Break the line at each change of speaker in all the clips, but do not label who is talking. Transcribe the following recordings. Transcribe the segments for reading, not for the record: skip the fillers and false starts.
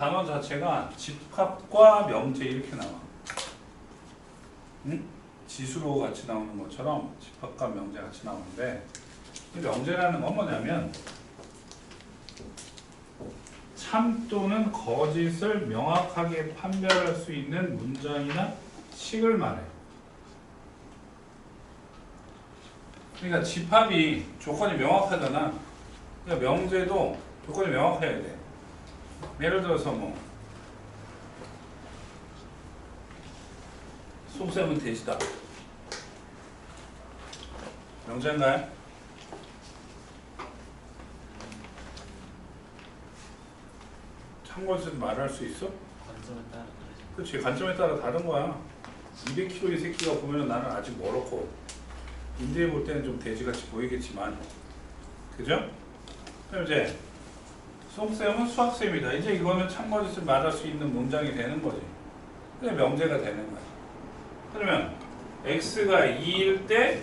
단어 자체가 집합과 명제 이렇게 나와. 응? 지수로 같이 나오는 것처럼 집합과 명제 같이 나오는데, 이 명제라는 건 뭐냐면 참 또는 거짓을 명확하게 판별할 수 있는 문장이나 식을 말해. 그러니까 집합이 조건이 명확하잖아. 그러니까 명제도 조건이 명확해야 돼. 예를 들어서 뭐 속셈은 돼지다. 명제인가요? 참고해서 말할 수 있어?
관점에 따라 다르죠.
그렇지. 관점에 따라 다른 거야. 200kg 이 새끼가 보면 나는 아직 멀었고, 인디에 볼 때는 좀 돼지같이 보이겠지만, 그죠? 그럼 이제 속셈은 수학셈이다. 이제 이거는 참고해서 말할 수 있는 문장이 되는 거지. 그게 명제가 되는 거야. 그러면 x가 2일 때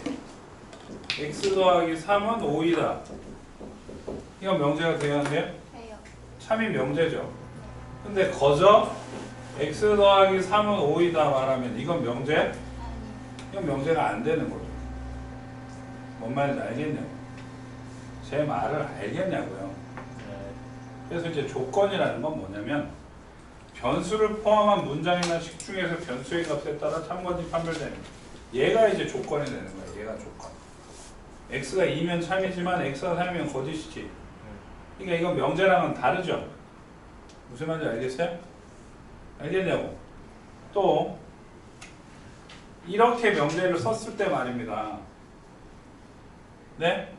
x 더하기 3은 5이다. 이건 명제가 돼야 돼요?
해요.
참이 명제죠. 근데 거저 x 더하기 3은 5이다 말하면 이건 명제?
아니.
이건 명제가 안 되는 거죠. 뭔 말인지 알겠냐고. 제 말을 알겠냐고요.
네.
그래서 이제 조건이라는 건 뭐냐면 변수를 포함한 문장이나 식 중에서 변수의 값에 따라 참거짓 판별되는, 얘가 이제 조건이 되는 거야. 얘가 조건. x가 2면 참이지만 x가 3이면 거짓이지. 그러니까 이건 명제랑은 다르죠. 무슨 말인지 알겠어요? 알겠냐고. 또 이렇게 명제를 썼을 때 말입니다. 네?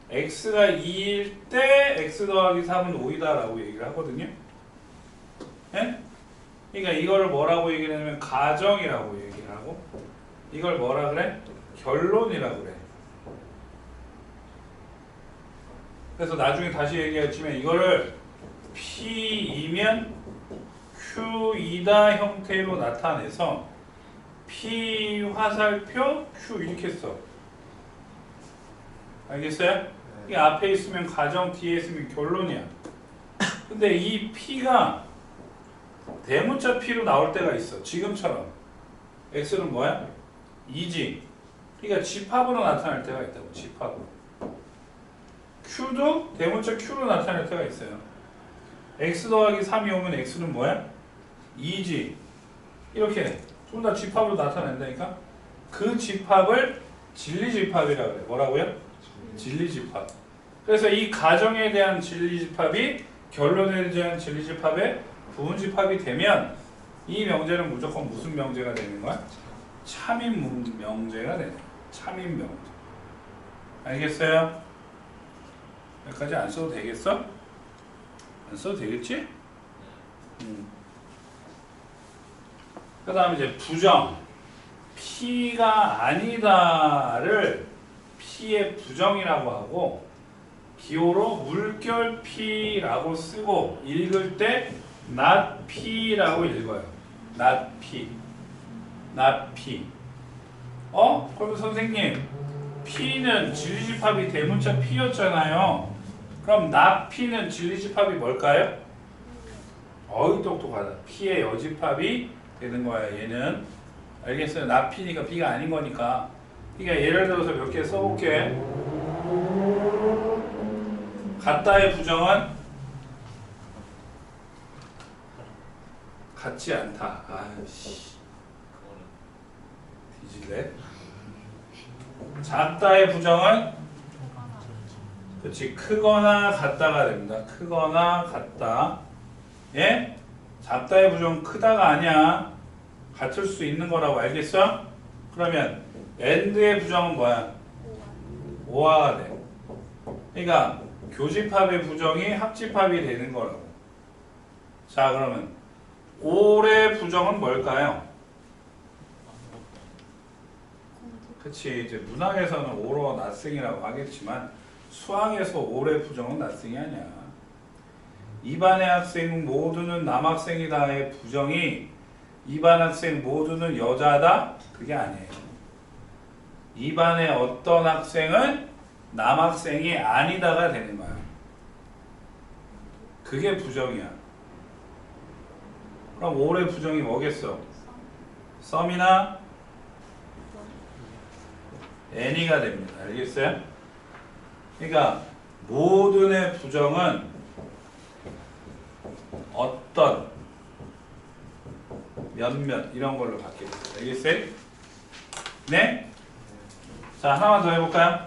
x가 2일 때 x 더하기 3은 5이다 라고 얘기를 하거든요. 네? 그러니까 이거를 뭐라고 얘기를 하냐면 가정이라고 얘기를 하고, 이걸 뭐라 그래? 결론이라고 그래. 그래서 나중에 다시 얘기했지만 이거를 P이면 Q이다 형태로 나타내서 P 화살표 Q 이렇게 써. 알겠어요? 이 앞에 있으면 가정, 뒤에 있으면 결론이야. 근데 이 P가 대문자 P로 나올 때가 있어. 지금처럼. X는 뭐야? 2지. 그러니까 집합으로 나타날 때가 있다고. 집합으로. Q도 대문자 Q로 나타날 때가 있어요. X 더하기 3이 오면 X는 뭐야? 2지. 이렇게 좀 더 집합으로 나타낸다니까? 그 집합을 진리집합이라고 그래. 뭐라고요? 진리집합. 그래서 이 가정에 대한 진리집합이 결론에 대한 진리집합의 부분집합이 되면 이 명제는 무조건 무슨 명제가 되는 거야? 참인 명제가 되는 거야. 참인 명제. 알겠어요? 여기까지 안 써도 되겠어? 안 써도 되겠지? 그 다음에 이제 부정. P가 아니다를 P의 부정이라고 하고, 기호로 물결 P라고 쓰고 읽을 때 not P라고 읽어요. not P. not P. 그럼 선생님, P는 진리집합이 대문자 P였잖아요. 그럼 not P는 진리집합이 뭘까요? 어이 똑똑하다. P의 여집합이 되는 거야. 얘는. 알겠어요? not P니까 P가 아닌 거니까. 그러니까 예를 들어서 몇 개 써볼게. 같다의 부정은 같지 않다. 아이씨. 뒤질래? 작다의 부정은 그렇지. 크거나 같다가 됩니다. 크거나 같다. 예? 작다의 부정은 크다가 아니야. 같을 수 있는 거라고. 알겠어? 그러면 and의 부정은 뭐야? 오화가 돼. 그러니까 교집합의 부정이 합집합이 되는 거라고. 자, 그러면 올의 부정은 뭘까요? 그치. 이제 문학에서는 오로 낫생이라고 하겠지만 수학에서 올의 부정은 낫생이 아니야. 이반의 학생 모두는 남학생이다의 부정이 이반 학생 모두는 여자다? 그게 아니에요. 이반의 어떤 학생은 남학생이 아니다가 되는 거야. 그게 부정이야. 그럼 5의 부정이 뭐겠어? 썸이나 any가 됩니다. 알겠어요? 그러니까 모든의 부정은 어떤 몇몇 이런 걸로 바뀌어요. 알겠어요? 네? 자, 하나만 더 해볼까요?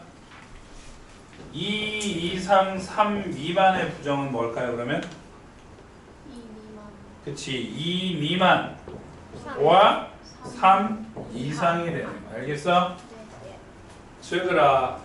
2 이상 3 미만의 부정은 뭘까요? 그러면?
2 미만.
그치, 2 미만과 3 이상이 되는 거. 알겠어?
네.
즉으라.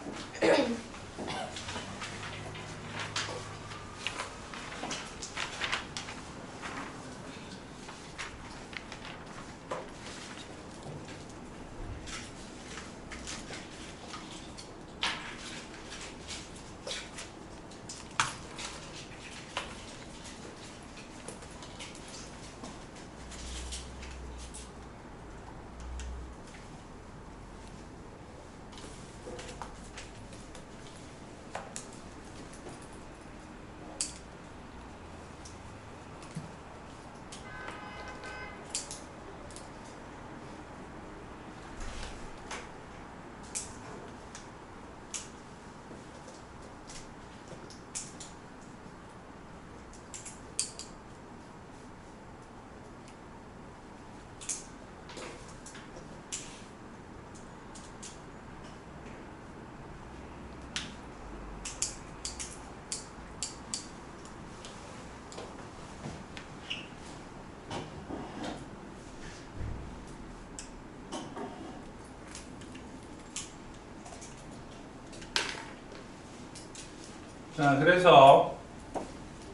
자, 그래서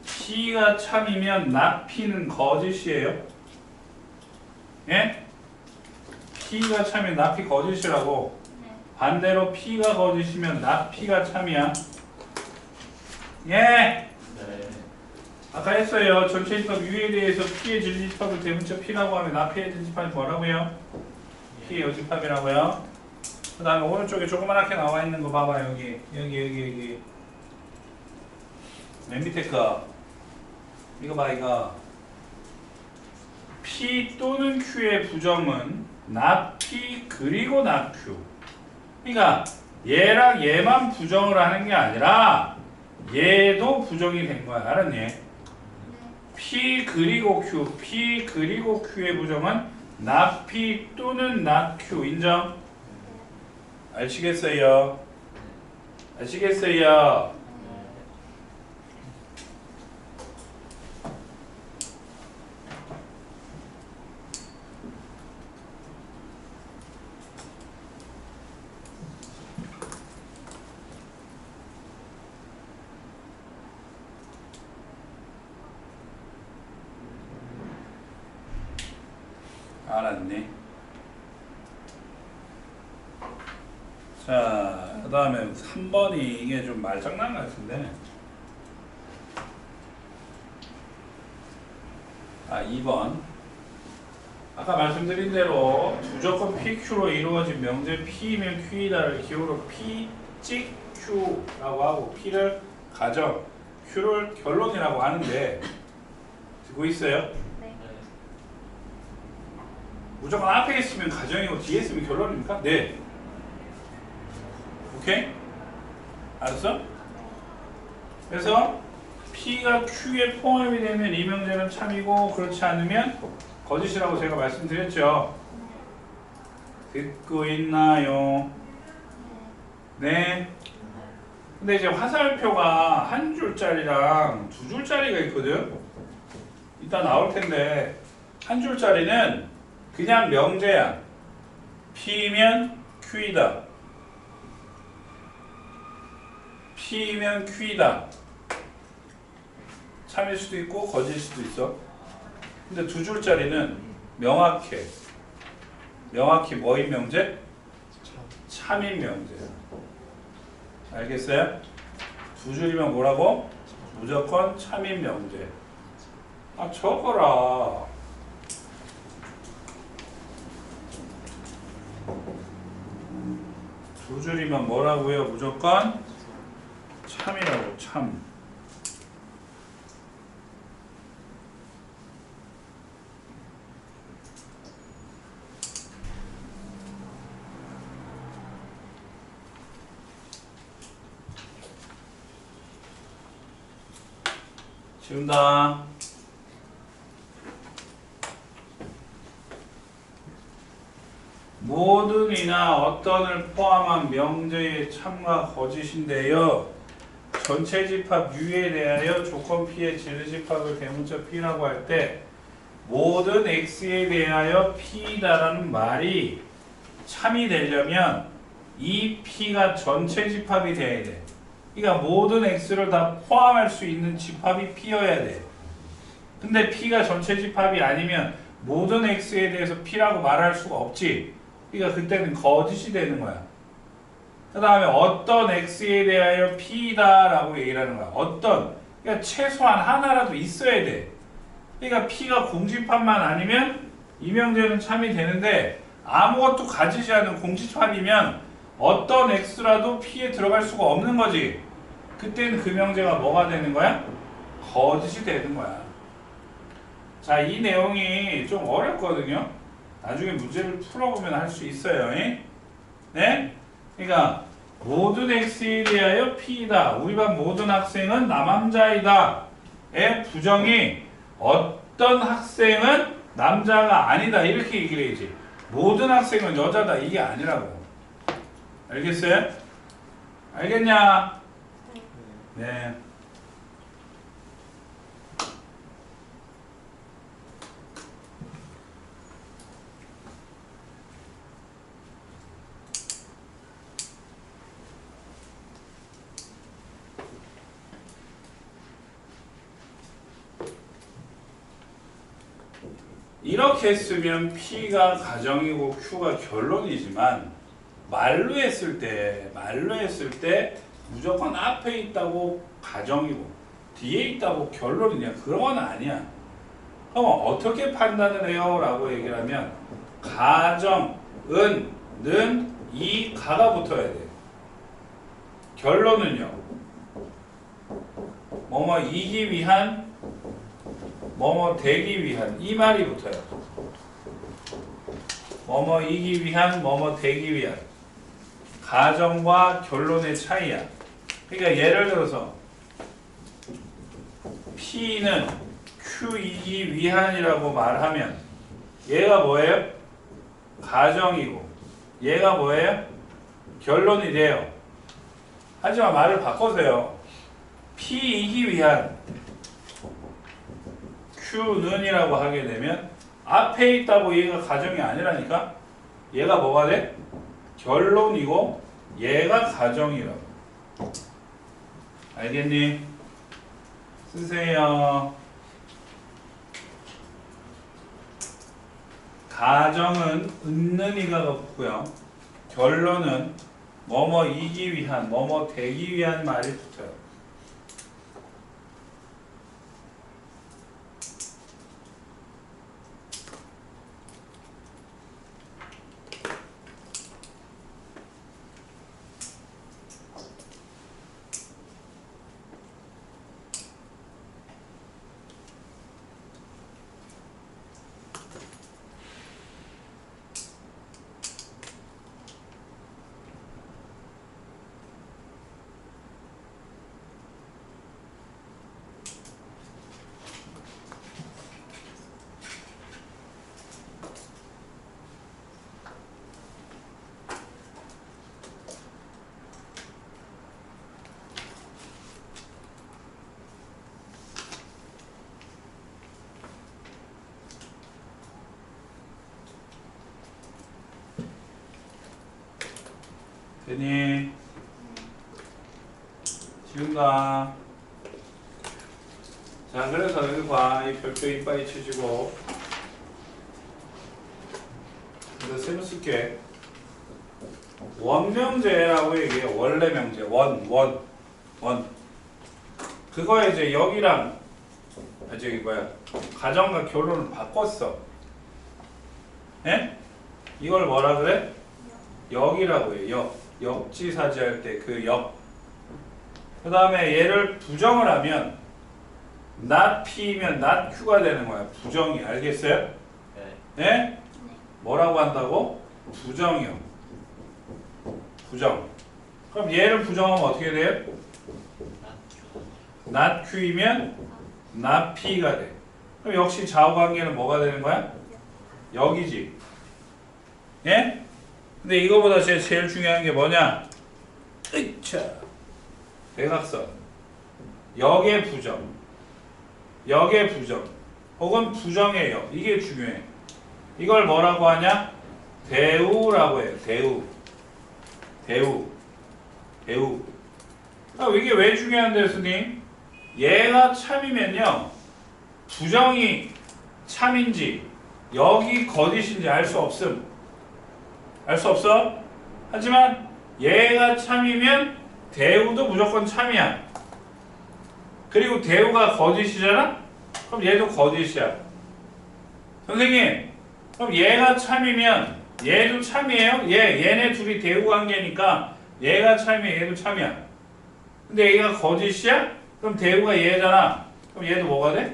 P가 참이면 not P는 거짓이에요. 예? P가 참이면 not P 거짓이라고.
네.
반대로 P가 거짓이면 not P가 참이야. 예?
네.
아까 했어요. 전체집합 U에 대해서 P의 진리집합을 대문자 P라고 하면 not P의 진리집합이 뭐라고요? P의 여집합이라고요. 그 다음에 오른쪽에 조그맣게 나와 있는 거 봐봐. 여기. 맨 밑에 거 이거 봐. 이거 P 또는 Q의 부정은 not P 그리고 not Q. 그러니까 얘랑 얘만 부정을 하는 게 아니라 얘도 부정이 된 거야. 알았니?
네.
P 그리고 Q, P 그리고 Q의 부정은 not P 또는 not Q. 인정? 아시겠어요? 아시겠어요? 알았니? 자, 그 다음에 3번이 이게 좀 말장난 같은데. 2번. 아까 말씀드린 대로 무조건 PQ로 이루어진 명제 P이면 Q이다를 기호로 P 찍 Q라고 하고 P를 가정, Q를 결론이라고 하는데 듣고 있어요?
네. 무조건
무조건 앞에 있으면 가정이고 뒤에 있으면 결론입니까? 네. 오케이? 알았어? 그래서 P가 Q에 포함이 되면 이 명제는 참이고 그렇지 않으면 거짓이라고 제가 말씀드렸죠. 듣고 있나요? 네. 근데 이제 화살표가 한 줄짜리랑 두 줄짜리가 있거든. 이따 나올 텐데 한 줄짜리는 그냥 명제야. P면 Q이다. P면 Q이다. 참일 수도 있고 거짓일 수도 있어. 근데 두 줄짜리는 명확해. 명확히 뭐인 명제? 참인 명제야. 알겠어요? 두 줄이면 뭐라고? 무조건 참인 명제. 아, 적어라. 두 줄이면 뭐라고요? 무조건 참이라고. 참. 지운다. 모든이나 어떤을 포함한 명제의 참과 거짓인데요. 전체 집합 U에 대하여 조건 P의 지르 집합을 대문자 P라고 할 때 모든 X에 대하여 P다라는 말이 참이 되려면 이 P가 전체 집합이 돼야 돼. 그러니까 모든 X를 다 포함할 수 있는 집합이 P여야 돼. 근데 P가 전체 집합이 아니면 모든 X에 대해서 P라고 말할 수가 없지. 그러니까 그때는 거짓이 되는 거야. 그 다음에 어떤 X에 대하여 P다라고 얘기를 하는 거야. 어떤, 그러니까 최소한 하나라도 있어야 돼. 그러니까 P가 공집합만 아니면 이 명제는 참이 되는데 아무것도 가지지 않은 공집합이면 어떤 X라도 P에 들어갈 수가 없는 거지. 그때는 그 명제가 뭐가 되는 거야? 거짓이 되는 거야. 자, 이 내용이 좀 어렵거든요. 나중에 문제를 풀어보면 할 수 있어요. 네? 그러니까 모든 X에 대하여 P이다. 우리 반 모든 학생은 남남자이다. 의 부정이 어떤 학생은 남자가 아니다. 이렇게 얘기를 해야지. 모든 학생은 여자다. 이게 아니라고. 알겠어요? 알겠냐? 네. 이렇게 쓰면 P가 가정이고 Q가 결론이지만 말로 했을 때 무조건 앞에 있다고 가정이고 뒤에 있다고 결론이냐 그런 건 아니야. 그럼 어떻게 판단을 해요? 라고 얘기를 하면 가정, 는 이 가가 붙어야 돼. 결론은요. 뭐뭐 이기 위한 뭐뭐 되기 위한 이 말이 붙어요. 뭐뭐 이기 위한 뭐뭐 되기 위한 가정과 결론의 차이야. 그러니까 예를 들어서 P는 Q이기 위한이라고 말하면 얘가 뭐예요? 가정이고 얘가 뭐예요? 결론이 돼요. 하지만 말을 바꿔서요. P이기 위한 Q는이라고 하게 되면 앞에 있다고 얘가 가정이 아니라니까 얘가 뭐가 돼? 결론이고 얘가 가정이라고. 알겠니? 쓰세요. 가정은 은는이가 붙고요. 결론은 뭐뭐 이기 위한 뭐뭐 되기 위한 말이 붙어요. 되니? 지운다. 자, 그래서 여기 봐. 이 별표 이빨이 쳐지고. 그래서 세로 쓸게. 원명제라고 얘기해. 원래 명제. 원. 그거에 이제 여기랑, 저기 뭐야. 가정과 결론을 바꿨어. 예? 이걸 뭐라 그래? 역이라고 해요. 역지사지 할 때 그 역. 그 다음에 얘를 부정을 하면 not P면 not Q가 되는 거야. 부정이. 알겠어요?
네.
네? 뭐라고 한다고? 부정이요. 부정. 그럼 얘를 부정하면 어떻게 돼요? not Q이면 나P가 돼. 그럼 역시 좌우관계는 뭐가 되는 거야? 여기지. 예? 근데 이거보다 제일 중요한 게 뭐냐? 으차. 대각선. 역의 부정. 역의 부정. 혹은 부정의 역. 이게 중요해. 이걸 뭐라고 하냐? 대우라고 해요. 대우. 대우. 대우. 아, 이게 왜 중요한데, 스님? 얘가 참이면요. 부정이 참인지 역이 거짓인지 알 수 없음. 알 수 없어? 하지만 얘가 참이면 대우도 무조건 참이야. 그리고 대우가 거짓이잖아? 그럼 얘도 거짓이야. 선생님, 그럼 얘가 참이면 얘도 참이에요? 얘네 둘이 대우 관계니까 얘가 참이야, 얘도 참이야. 근데 얘가 거짓이야? 그럼 대우가 얘잖아. 그럼 얘도 뭐가 돼?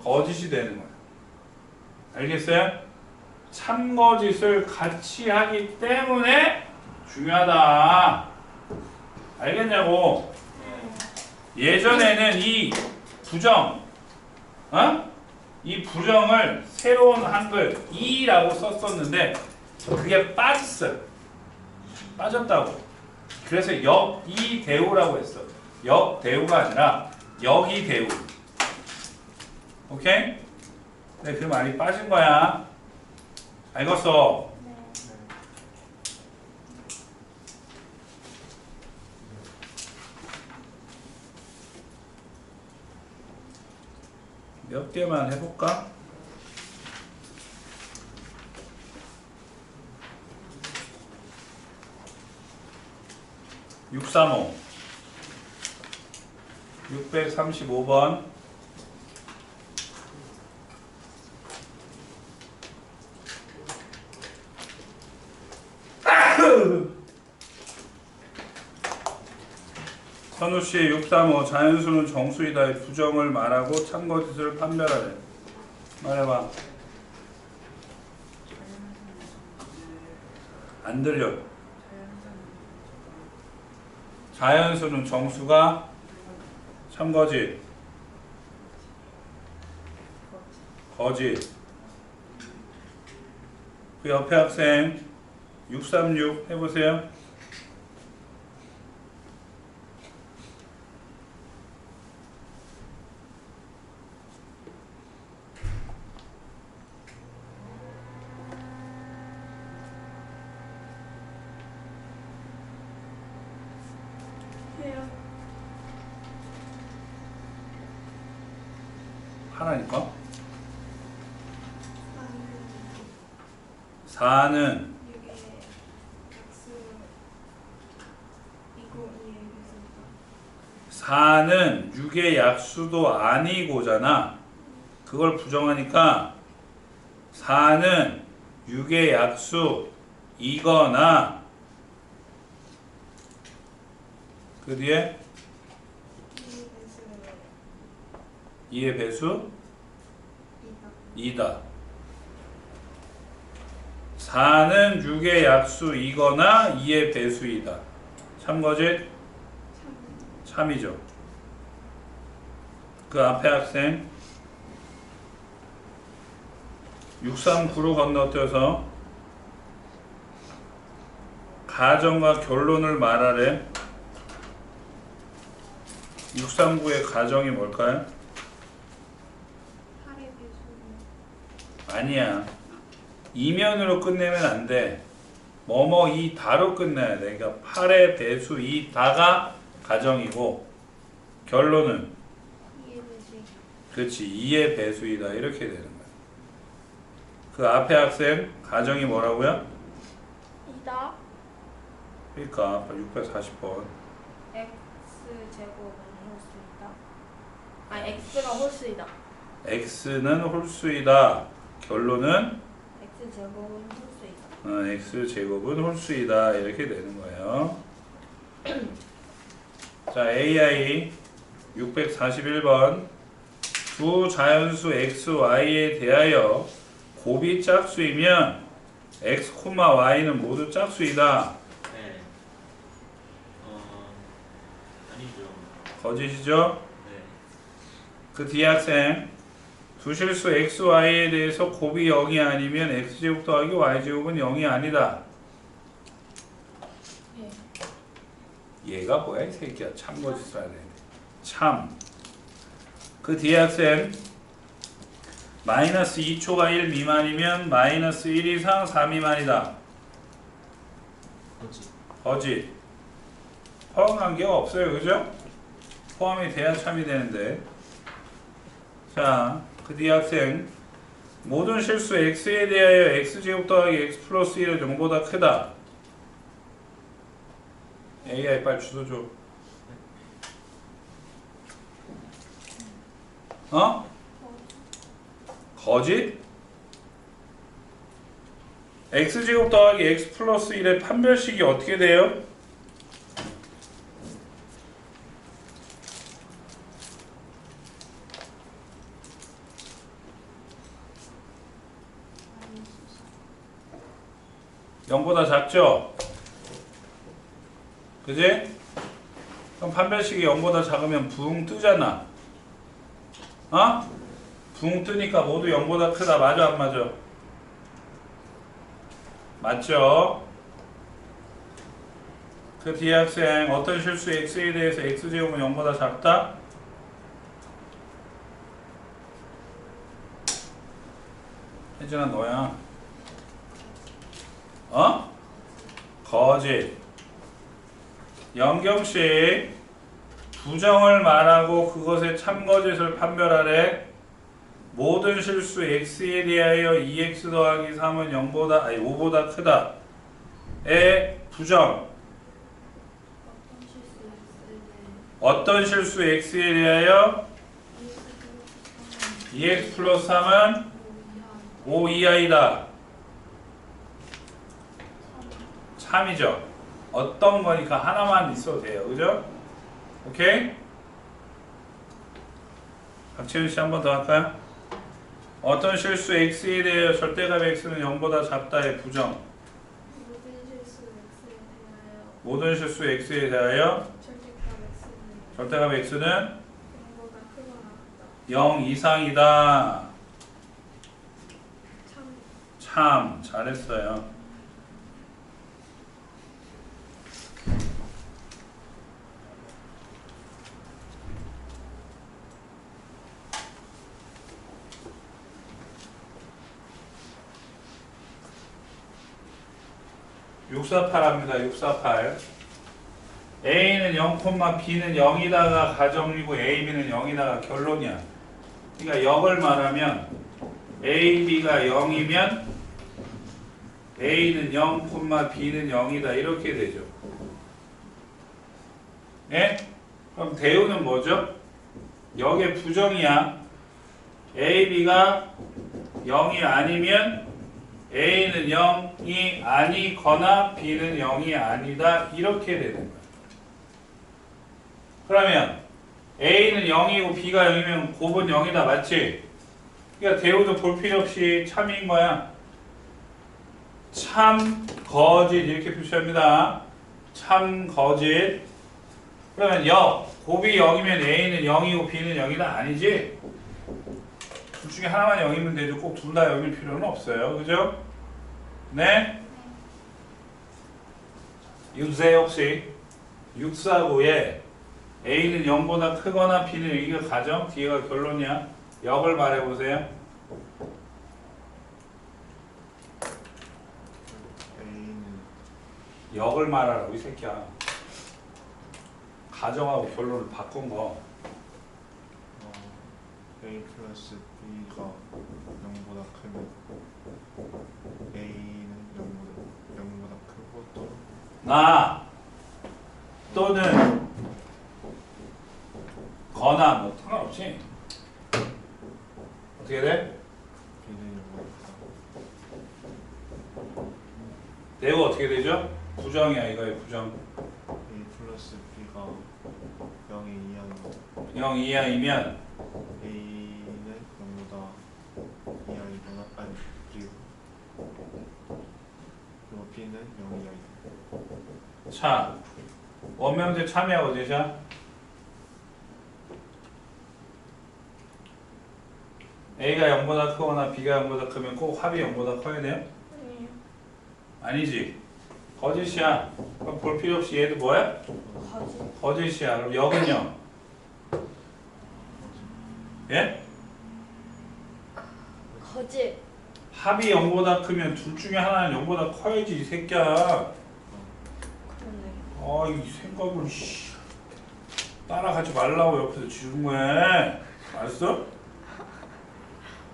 거짓이 되는 거야. 알겠어요? 참거짓을 같이 하기 때문에 중요하다. 알겠냐고? 예전에는 이 부정, 이 부정을 새로운 한글 이라고 썼었는데 그게 빠졌어요. 빠졌다고. 그래서 역이 대우라고 했어. 역 대우가 아니라 역이 대우. 오케이? 네, 그 말이 빠진 거야. 알겠어? 몇 개만 해볼까? (635) 635번 선우씨의 635 자연수는 정수이다의 부정을 말하고 참거짓을 판별하래. 말해봐. 안 들려. 자연수는 정수가 참거짓 거짓. 그 옆에 학생 636 해보세요. 하나니까 4는 4는 6의 약수도 아니고잖아. 그걸 부정하니까 4는 6의 약수이거나 그 뒤에 2의 배수 2다. 4는 6의 약수이거나 2의 배수이다. 참거짓? 참이죠. 그 앞에 학생 639로 건너뛰어서 가정과 결론을 말하래. 639의 가정이 뭘까요? 아니야. 이면으로 끝내면 안 돼. 뭐뭐 이 다로 끝내야 돼. 그러니까 8의 배수 이 다가 가정이고 결론은 그렇지 2의 배수이다 이렇게 되는 거야. 그 앞에 학생 가정이 뭐라고요?
2다.
그러니까 640번
x제곱은 홀수이다. 아 x가 홀수이다.
x는 홀수이다. 결론은
x제곱은 홀수이다.
x제곱은 홀수이다 이렇게 되는 거예요. 자 AI 641번 두 자연수 x, y에 대하여 곱이 짝수이면 x, y는 모두 짝수이다.
네. 아니죠.
거짓이죠?
네.
그 뒤에 학생 두 실수 x, y에 대해서 곱이 0이 아니면 x제곱 더하기 y제곱은 0이 아니다.
예.
얘가 뭐야 이 새끼야. 참거짓 써야 되는데. 참. 그 뒤에 학생 마이너스 2초가 1 미만이면 마이너스 1 이상 4 미만이다.
뭐지?
거짓. 포함 관계가 없어요. 그죠? 포함이 돼야 참이 되는데. 자, 그 뒤에 학생 모든 실수 x에 대하여 x제곱 더하기 x 플러스 1은 0보다 크다. AI 빨리 주소 줘. 어? 거짓? x제곱 더하기 x 플러스 1의 판별식이 어떻게 돼요?
마이너스
0보다 작죠? 그지? 그럼 판별식이 0보다 작으면 붕 뜨잖아. 어? 붕 뜨니까 모두 0보다 크다. 맞아 안 맞아? 맞죠? 그 뒤에 학생 어떤 실수 x에 대해서 x제곱은 0보다 작다? 혜진아 너야. 어? 거짓. 영경씨 부정을 말하고 그것의 참거짓을 판별하래. 모든 실수 x에 대하여 2x 더하기 3은 0보다 아니 5보다 크다. 의 부정.
어떤 실수 x에 대해
어떤 실수 x에 대하여 2x 플러스 3은 5 이하이다. 참이죠. 어떤 거니까 하나만 있어도 돼요. 그죠? 오케이? 박채윤 씨 한 번 더 할까요? 어떤 실수 x에 대하여 절대값 x는 0보다 작다의 부정.
모든 실수 x에 대하여
모든 실수 x에 대하여
절대값 x는
절대값 x는
0보다 크거나 같다.
0 이상이다.
참.
참 잘했어요. (648) 합니다. 648 A는 0, B는 0이다가 가정이고 A, B는 0이다가 결론이야. 그러니까 역을 말하면 A, B가 0이면 A는 0, B는 0이다 이렇게 되죠. 예? 그럼 대우는 뭐죠? 역의 부정이야. A, B가 0이 아니면 A는 0이 아니거나 B는 0이 아니다 이렇게 되는 거야. 그러면 A는 0이고 B가 0이면 곱은 0이다 맞지? 그러니까 대우도 볼 필요 없이 참인 거야. 참 거짓 이렇게 표시합니다. 참 거짓. 그러면 곱이 0이면 A는 0이고 B는 0이다 아니지? 둘 중에 하나만 0이면 되죠. 꼭 둘 다 0일 필요는 없어요. 그죠? 네? 유세혁 씨 649에 A는 0보다 크거나 B는 이게 가정, 뒤에가 결론이야. 역을 말해보세요.
A는
역을 말하라고 이 새끼야. 가정하고 결론을 바꾼 거.
A 플러스 B가 0보다 크면 A는 0보다 크고 또
나 또는 거나 뭐 상관없지. 어떻게 돼?
B는 0보다 크다.
대우 어떻게 되죠? 부정이야 이거의 부정.
A 플러스 B가 0이 이하이고
0 이하이면
A는 0보다 이하이거나 아니 그리고 B는 0 이하이고
차 원명제 참여하고 제샤 A가 0보다 크거나 B가 0보다 크면 꼭 합이 0보다 커야 돼요?
아니에요.
아니지. 거짓이야. 그럼 볼 필요 없이 얘도 뭐야?
거짓.
거짓이야. 그럼 역은요? 예?
거짓.
합이 0보다 크면 둘 중에 하나는 0보다 커야지 이 새끼야.
그러네.
아, 이 생각을 씨. 따라가지 말라고 옆에서 지중해. 알았어?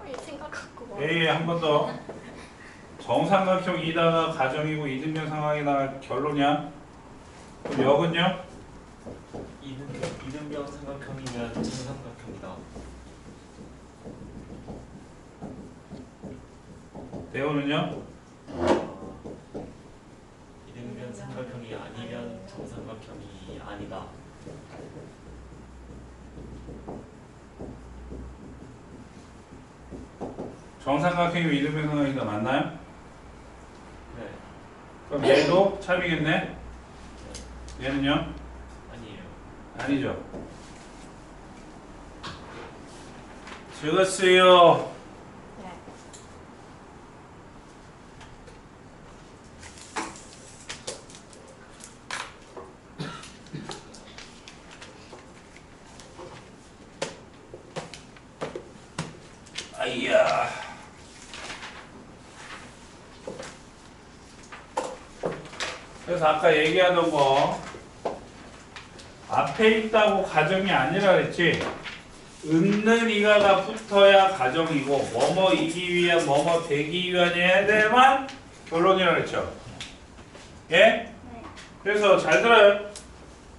이 생각 갖고 뭐.
A 한 번 더. 정삼각형 이다가 가정이고 이등변 상황이 나갈 결론이야. 그럼 역은요?
이등변 삼각형이면 정삼각형이다.
대우는요?
이등변 삼각형이 아니면 정삼각형이 아니다.
정삼각형이고 이등변 상황이다 맞나요?
네.
그럼 얘도 참이겠네? 얘는요?
아니에요.
아니죠. 적었어요.
네.
아이야. 그래서 아까 얘기하던 거 앞에 있다고 가정이 아니라 그랬지. 있는 이가가 붙어야 가정이고 뭐뭐 이기 위한 뭐뭐 되기 위한에 대해만 결론이라 그랬죠. 예?
네.
그래서 잘 들어요.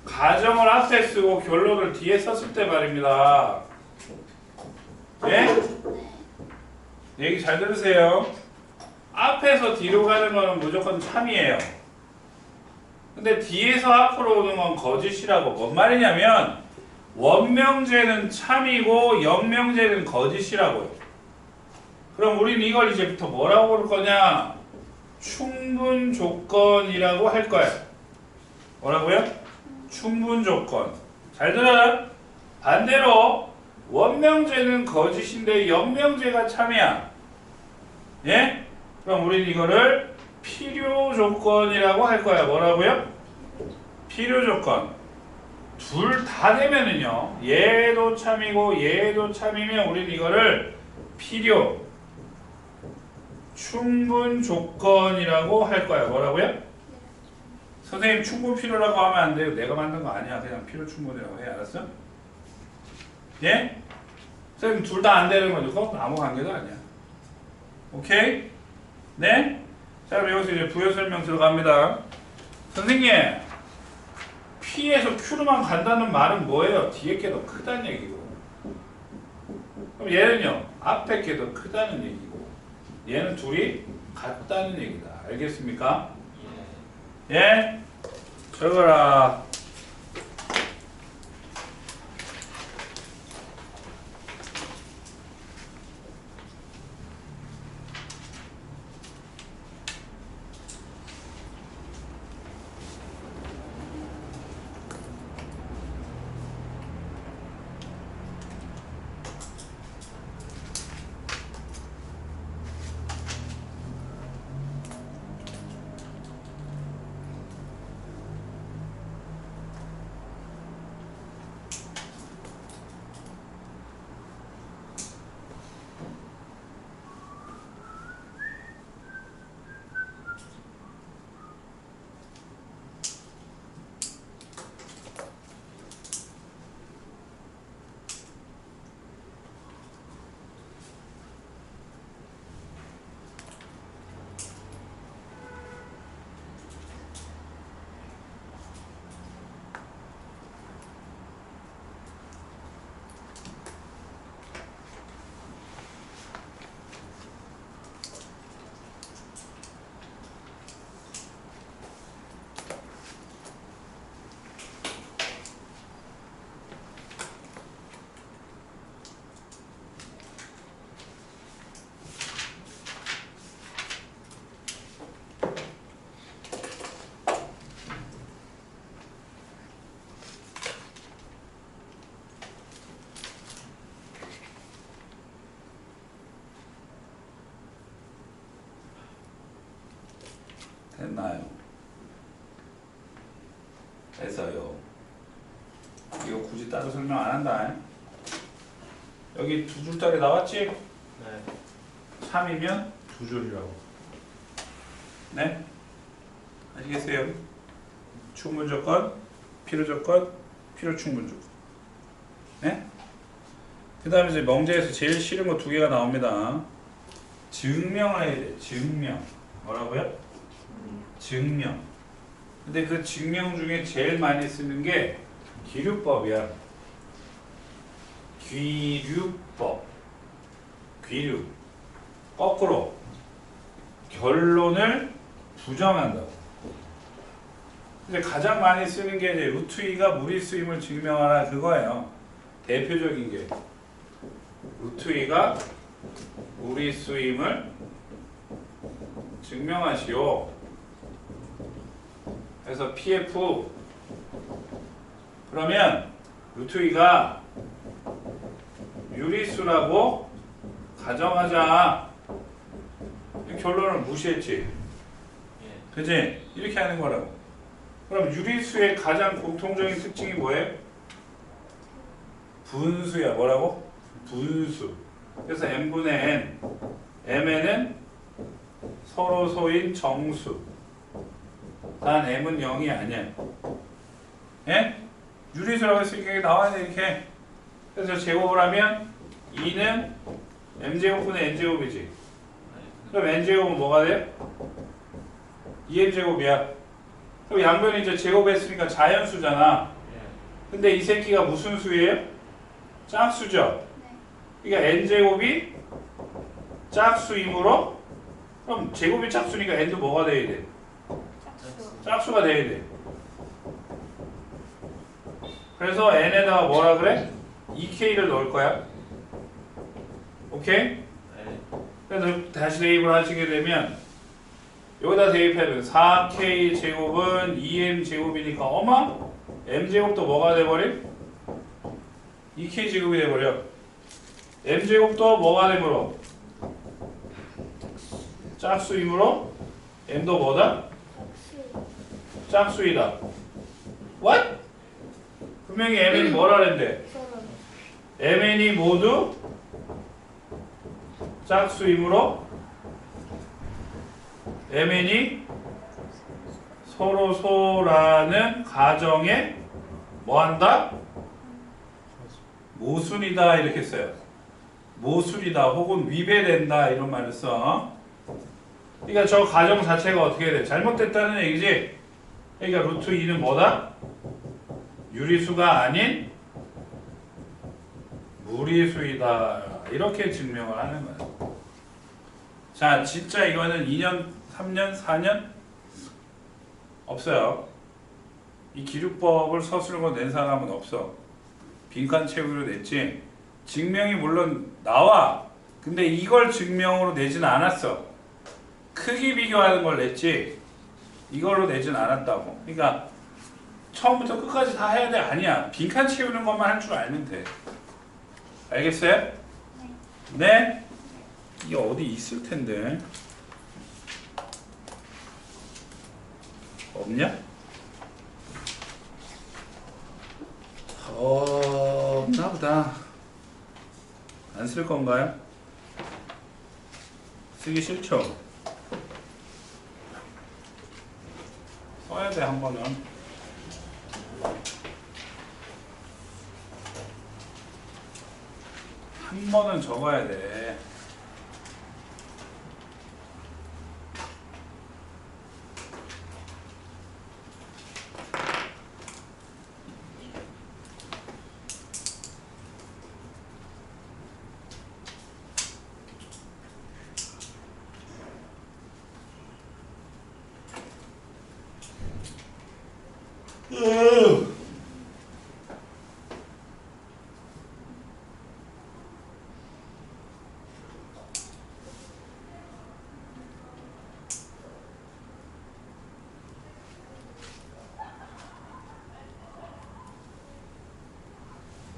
가정을 앞에 쓰고 결론을 뒤에 썼을 때 말입니다. 예? 얘기 잘 들으세요. 앞에서 뒤로 가는 거는 무조건 참이에요. 근데 뒤에서 앞으로 오는 건 거짓이라고. 뭔 말이냐면 원명제는 참이고 영명제는 거짓이라고요. 그럼 우린 이걸 이제부터 뭐라고 부를 거냐? 충분 조건이라고 할 거예요. 뭐라고요? 충분 조건. 잘 들어요? 반대로 원명제는 거짓인데 영명제가 참이야. 예? 그럼 우린 이거를 필요 조건이라고 할 거야. 뭐라고요? 필요 조건. 둘 다 되면은요. 얘도 참이고 얘도 참이면 우린 이거를 필요 충분 조건이라고 할 거야. 뭐라고요? 선생님 충분 필요라고 하면 안 돼요. 내가 만든 거 아니야. 그냥 필요 충분이라고 해. 알았어? 예? 선생님 둘 다 안 되는 거죠. 그건 아무 관계도 아니야. 오케이? 네? 자, 그럼 여기서 이제 부여 설명 들어갑니다. 선생님, P에서 Q로만 간다는 말은 뭐예요? 뒤에 게 더 크다는 얘기고. 그럼 얘는요, 앞에 게 더 크다는 얘기고. 얘는 둘이 같다는 얘기다. 알겠습니까?
예.
예? 적어라. 됐나요? 됐어요. 이거 굳이 따로 설명 안 한다. 여기 두 줄짜리 나왔지?
네.
3이면 두 줄이라고. 네? 아시겠어요? 충분조건, 필요조건, 필요충분조건. 네? 그 다음에 이제 멍제에서 제일 싫은 거 두 개가 나옵니다. 증명해야 돼. 증명. 뭐라고요? 증명. 근데 그 증명 중에 제일 많이 쓰는 게 기류법이야. 귀류법. 귀류. 거꾸로 결론을 부정한다고. 근데 가장 많이 쓰는 게 이제 루트 2가 무리수임을 증명하라 그거예요. 대표적인 게 루트 2가 무리수임을 증명하시오. 그래서 PF 그러면 루트 2가 유리수라고 가정하자. 결론을 무시했지.
예.
그지? 이렇게 하는 거라고. 그럼 유리수의 가장 공통적인 특징이 뭐예요? 분수야. 뭐라고? 분수. 그래서 n분의 n. mn은 서로 소인 정수. 단 m은 0이 아니야. 예? 유리수라고 했으니까 이게 나와야 돼 이렇게. 그래서 제곱을 하면 2는 m제곱분의 n제곱이지. 그럼 n제곱은 뭐가 돼? 2n제곱이야. 그럼 양변이 이제 제곱했으니까 자연수잖아.
예.
근데 이 새끼가 무슨 수예요? 짝수죠. 그러니까 n제곱이 짝수이므로 그럼 제곱이 짝수니까 n도 뭐가 돼야 돼?
짝수.
짝수가 돼야 돼. 그래서 n에다가 뭐라 그래? 2k를 넣을 거야. 오케이?
네.
그래서 다시 대입을 하시게 되면 여기다 대입하면 4k 제곱은 2m 제곱이니까 어마? m 제곱도 뭐가 돼버림? 2k 제곱이 돼버려. m 제곱도 뭐가 되므로? 짝수이므로 m도 뭐다? 짝수이다. What? 분명히 mn이 뭐라 그랬는데? mn이 모두 짝수이므로 mn이 서로소라는 가정에 뭐한다? 모순이다 이렇게 써요. 모순이다 혹은 위배된다 이런 말을 써. 그러니까 저 가정 자체가 어떻게 돼? 잘못됐다는 얘기지. 그러니까 루트 2는 뭐다? 유리수가 아닌 무리수이다. 이렇게 증명을 하는 거예요. 자, 진짜 이거는 2년, 3년, 4년 없어요. 이 기류법을 서술고 낸 사람은 없어. 빈칸 채우기로 냈지. 증명이 물론 나와. 근데 이걸 증명으로 내진 않았어. 크기 비교하는 걸 냈지. 이걸로 내진 않았다고. 그러니까 처음부터 끝까지 다 해야 돼? 아니야. 빈칸 채우는 것만 할 줄 알면 돼. 알겠어요? 네? 이게 어디 있을 텐데. 없냐? 없나 보다. 안 쓸 건가요? 쓰기 싫죠? 써야 돼, 한 번은. 한 번은 적어야 돼. 예.